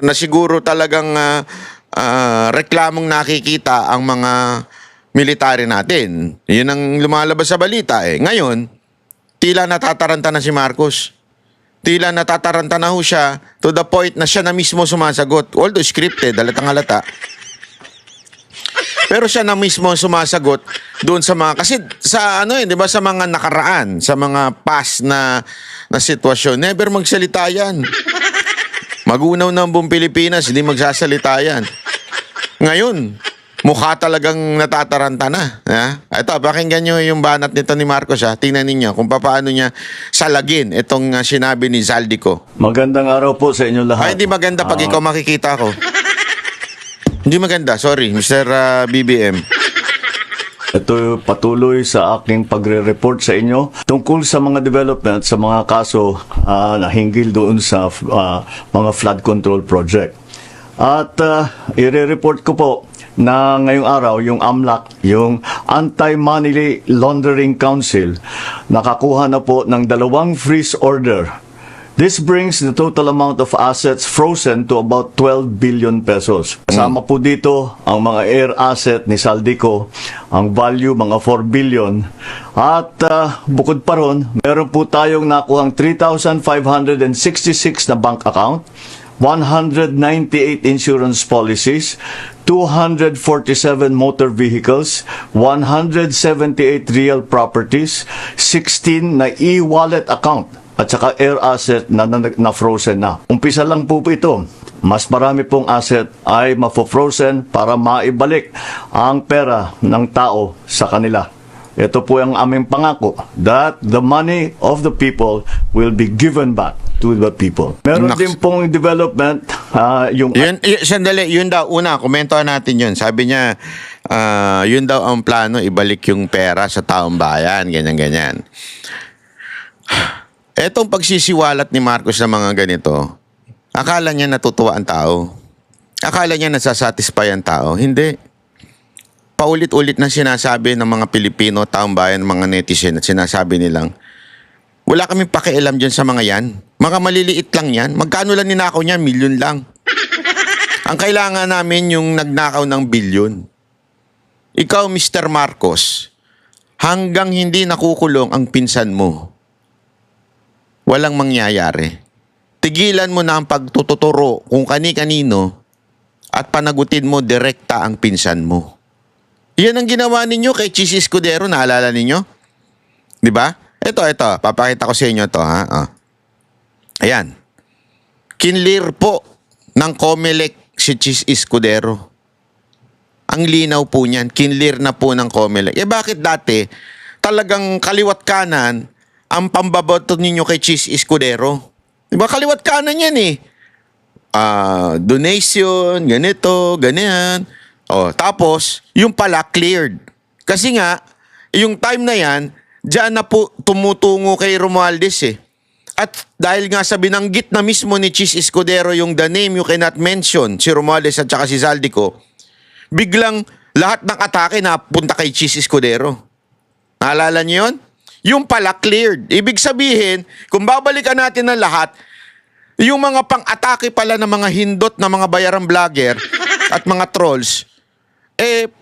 na siguro talagang reklamong nakikita ang mga military natin. Yun ang lumalabas sa balita eh. Ngayon, tila natataranta na si Marcos. Tila natataranta na ho siya to the point na siya na mismo sumasagot. Although scripted, halatang halata. Pero siya na mismo sumasagot doon sa mga, kasi sa ano 'di ba, sa mga nakaraan, sa mga past na sitwasyon, never magsalita yan. Magunaw ng buong Pilipinas, hindi magsasalita yan. Ngayon, mukha talagang natataranta na. Ito, pakinggan nyo yung banat nito ni Marcos. Tingnan ninyo kung paano niya salagin itong sinabi ni Zaldico. Magandang araw po sa inyo lahat. Ay, hindi maganda pag ikaw makikita ko. Hindi maganda, sorry, Mr. BBM. Ito patuloy sa aking pagre-report sa inyo tungkol sa mga development sa mga kaso na hinggil doon sa mga flood control project. At i-report ko po na ngayong araw yung AMLAC, yung Anti-Money Laundering Council, nakakuha na po ng 2 freeze order. This brings the total amount of assets frozen to about 12 billion pesos. Kasama po dito ang mga air asset ni Zaldico, ang value mga 4 billion. At bukod pa ron, meron po tayong nakuhang 3,566 na bank account, 198 insurance policies, 247 motor vehicles, 178 real properties, 16 na e-wallet account, at saka air asset na frozen na. Umpisa lang po ito. Mas marami pong asset ay mafo-frozen para maibalik ang pera ng tao sa kanila. Ito po ang aming pangako that the money of the people will be given back to the people. Meron din pong development Sandali, yun daw, una, komentohan natin yun. Sabi niya, yun daw ang plano, ibalik yung pera sa taong bayan, ganyan-ganyan. Etong pagsisiwalat ni Marcos ng mga ganito, akala niya natutuwa ang tao. Akala niya nasasatisfy ang tao. Hindi. Paulit-ulit na sinasabi ng mga Pilipino, taong bayan, mga netizen, at sinasabi nilang, wala kaming pakialam dyan sa mga yan. Mga maliliit lang yan. Magkano lang ninakaw niyan? Milyon lang. Ang kailangan namin yung nagnakaw ng bilyon. Ikaw, Mr. Marcos, hanggang hindi nakukulong ang pinsan mo, walang mangyayari. Tigilan mo na ang pagtututuro kung kani-kanino at panagutin mo direkta ang pinsan mo. Yan ang ginawa ninyo kay Chis Escudero, naalala ninyo? Di ba? Ito, papakita ko sa inyo ito, ha? Ayan. Kinlir po ng COMELEC si Chis Escudero. Ang linaw po niyan, kinlir na po ng COMELEC. Bakit dati talagang kaliwat kanan ang pambabato ninyo kay Chis Escudero? Diba kaliwat kanan yan eh. Donation, ganito, ganyan. Tapos, yung pala cleared. Kasi nga, yung time na yan, diyan na po tumutungo kay Romualdez eh. At dahil nga sa binanggit na mismo ni Chis Escudero yung the name you cannot mention, si Romualdez at saka si Zaldico, biglang lahat ng atake na punta kay Chis Escudero. Naalala niyo yun? Yung pala cleared. Ibig sabihin, kung babalikan natin ng lahat, yung mga pang-atake pala ng mga hindot na mga bayarang vlogger at mga trolls,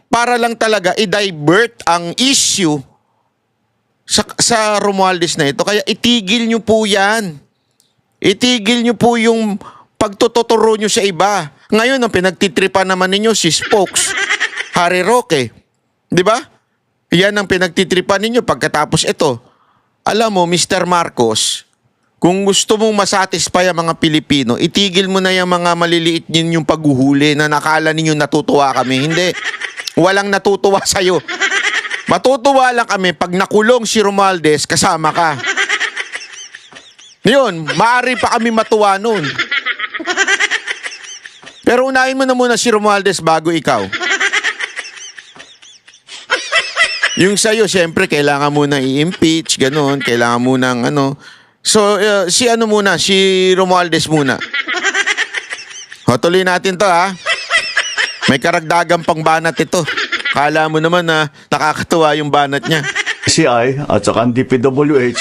para lang talaga i-divert ang issue sa Romualdez na ito. Kaya itigil nyo po yan. Itigil nyo po yung pagtututuro nyo sa iba. Ngayon, ang pinagtitripan naman ninyo si Spokes, Harry Roque. Di ba? Yan ang pinagtitripan ninyo pagkatapos ito. Alam mo, Mr. Marcos, kung gusto mong masatisfy ang mga Pilipino, itigil mo na yung mga maliliit ninyong paghuhuli na nakala ninyo natutuwa kami. Hindi. Walang natutuwa sa'yo. Matutuwa lang kami pag nakulong si Romualdez, kasama ka. Yun, maaari pa kami matuwa nun. Pero unahin mo na muna si Romualdez bago ikaw. Yung sa'yo, siyempre, kailangan mo na i-impeach, ganun. Kailangan mo ng ano. So, si Romualdez muna. Tuloy natin to, ha? May karagdagang pang banat ito. Kala mo naman na nakakatuwa yung banat niya. CI at saka ang DPWH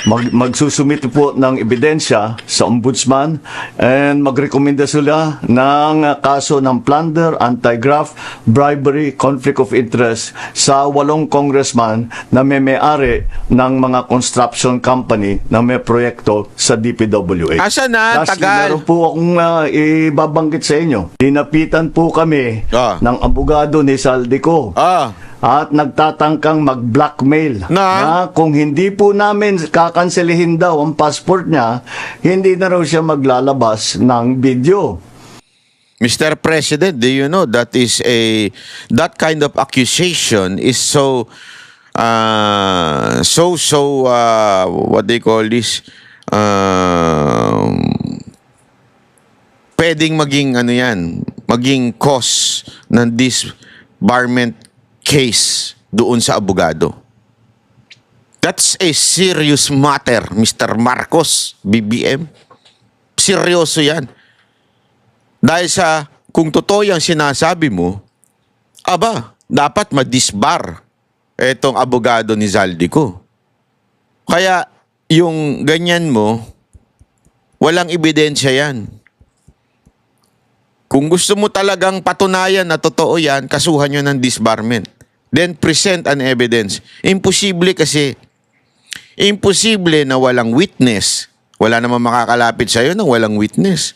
magsusumite po ng ebidensya sa ombudsman and magrekomenda sila ng kaso ng plunder, anti-graft, bribery, conflict of interest sa 8 congressman na may-ari ng mga construction company na may proyekto sa DPWH. Asa na? Lastly, Tagal. meron po akong ibabanggit sa inyo. Dinapitan po kami ng abogado ni Saldico. At nagtatangkang mag-blackmail na kung hindi po namin kakanselihin daw ang passport niya, hindi na raw siya maglalabas ng video. Mr. President, do you know that kind of accusation is what they call this, pwedeng maging cause ng disbarment case doon sa abogado. That's a serious matter, Mr. Marcos, BBM. Seryoso yan. Dahil kung totoo yung sinasabi mo, dapat ma-disbar etong abogado ni Zaldico. Kaya, yung ganyan mo, walang ebidensya yan. Kung gusto mo talagang patunayan na totoo yan, kasuhan nyo ng disbarment. Then present an evidence. Imposible kasi. Imposible na walang witness. Wala namang makakalapit sa'yo na walang witness.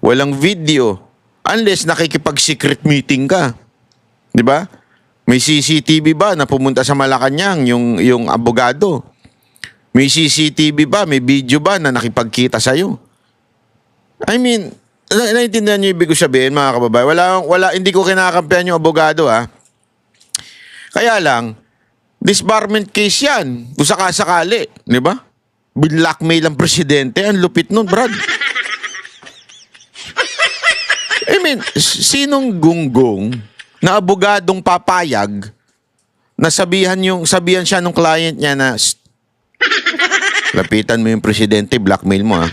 Walang video. Unless nakikipag-secret meeting ka. Di ba? May CCTV ba na pumunta sa Malacanang yung abogado? May CCTV ba? May video ba na nakipagkita sa'yo? I mean, naiintindihan niyo ibig ko sabihin, mga kababayan. Hindi ko kinakampihan yung abogado, ha? Kaya lang, disbarment case yan. Kung sakasakali, di ba? Binlockmail ang presidente. Ang lupit nun, Brad. I mean, sinong gunggong na abogadong papayag na sabihan siya nung client niya na, lapitan mo yung presidente, blackmail mo, ha?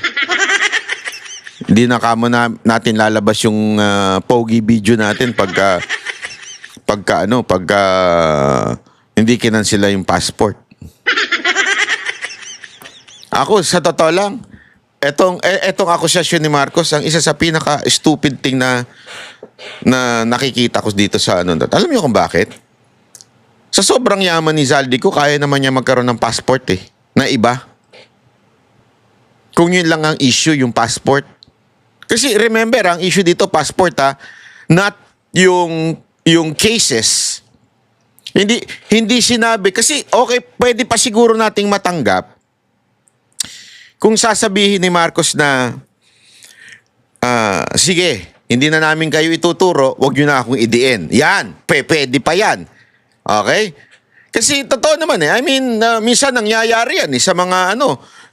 Hindi na kamo natin lalabas yung pogi video natin pagka hindi kinansela yung passport. Ako, sa totoo lang, etong akusasyon ni Marcos, ang isa sa pinaka-stupid thing na nakikita ko dito sa Alam niyo kung bakit? Sa sobrang yaman ni Zaldico, kaya naman niya magkaroon ng passport na iba. Kung yun lang ang issue, yung passport. Kasi remember, ang issue dito, passport, not yung cases. Hindi sinabi. Kasi okay, pwede pa siguro nating matanggap kung sasabihin ni Marcos na sige, hindi na namin kayo ituturo, wag nyo na akong idiin. Yan, pwede pa yan. Okay? Kasi totoo naman I mean, minsan nangyayari yan sa mga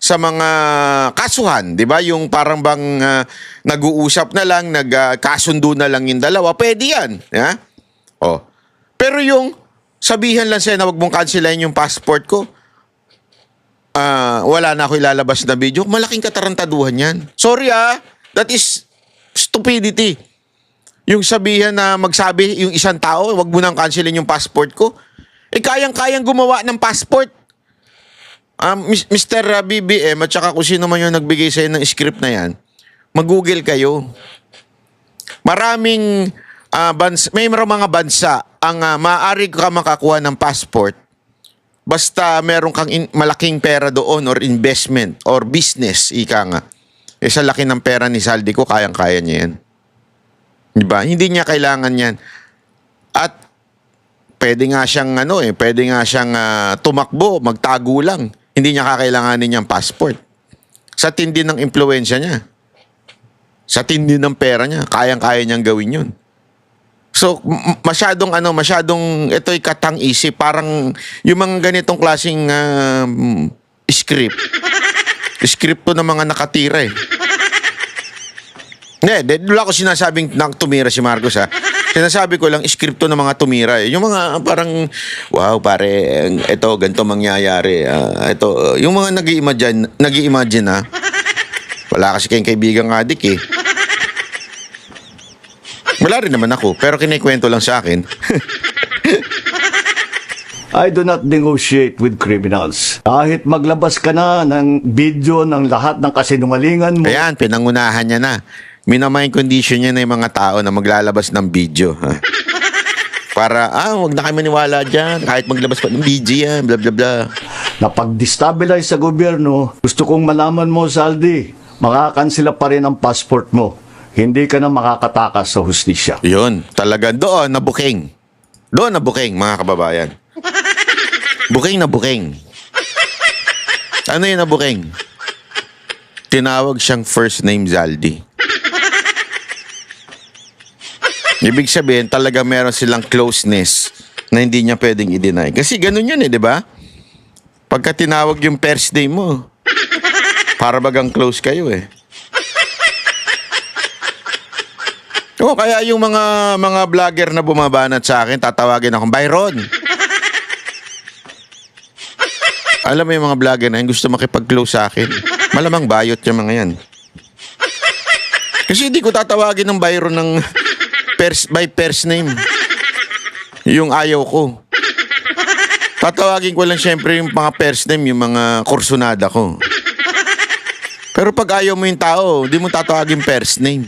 sa mga kasuhan, 'di ba? Yung parang bang nag-uusap na lang, nagkasundo na lang yung dalawa, pwede yan. Yeah? Pero yung sabihan lang sa'yo na wag mong cancelahin yung passport ko, wala na ako ilalabas na video, malaking katarantaduhan yan. Sorry that is stupidity. Yung sabihan na magsabi yung isang tao, wag mo nang cancelin yung passport ko, kayang-kayang gumawa ng passport. Mr. BBM at saka kung sino man yung nagbigay sa'yo ng script na yan, mag-google kayo. Maraming may mga bansa ang maaari ka makakuha ng passport basta meron kang malaking pera doon or investment or business, ika nga. Sa laki ng pera ni Zaldico, kayang-kaya niya yan. Diba? Hindi niya kailangan yan. At pwede nga siyang tumakbo, magtago lang. Hindi niya kakailanganin niyang passport. Sa tindi ng impluwensya niya. Sa tindi ng pera niya, kayang-kaya niyang gawin yun. So, masyadong ito'y katang-isip. Parang yung mga ganitong klaseng script. Script to ng mga nakatira wala ko sinasabing tumira si Marcos, Sinasabi ko lang, script to ng mga tumira. Yung mga parang, wow, pare, ito, ganito mangyayari. Yung mga nag-i-imagine, Wala kasi kayong kaibigang adik, Wala rin naman ako, pero kinikwento lang sa akin. I do not negotiate with criminals. Kahit maglabas ka na ng video ng lahat ng kasinungalingan mo, Ayan, pinangunahan niya na. Minamind condition niya na yung mga tao na maglalabas ng video. Ha? Para, wag na kayo maniwala dyan. Kahit maglabas pa ng video yan, bla bla bla. na pag-destabilize sa gobyerno, gusto kong malaman mo, Zaldi, makakansila pa rin ang passport mo. Hindi ka na makakatakas sa hustisya. Yun, talaga doon na booking. Doon na booking, mga kababayan. Booking na booking. Ano yun na booking? Tinawag siyang first name Zaldi. Ibig sabihin, talaga meron silang closeness na hindi niya pwedeng i-deny. Kasi ganun yun di ba? Pagka tinawag yung first name mo, para bagang close kayo Oo, kaya yung mga vlogger na bumabanat sa akin, tatawagin akong Byron. Alam mo yung mga vlogger na yun, gusto makipag-close sa akin. Malamang bayot yung mga yan. Kasi hindi ko tatawagin ng Byron ng by first name. Yung ayaw ko. Tatawagin ko lang syempre yung mga first name, yung mga kursunada ko. Pero pag ayaw mo yung tao, hindi mo tatawagin first name.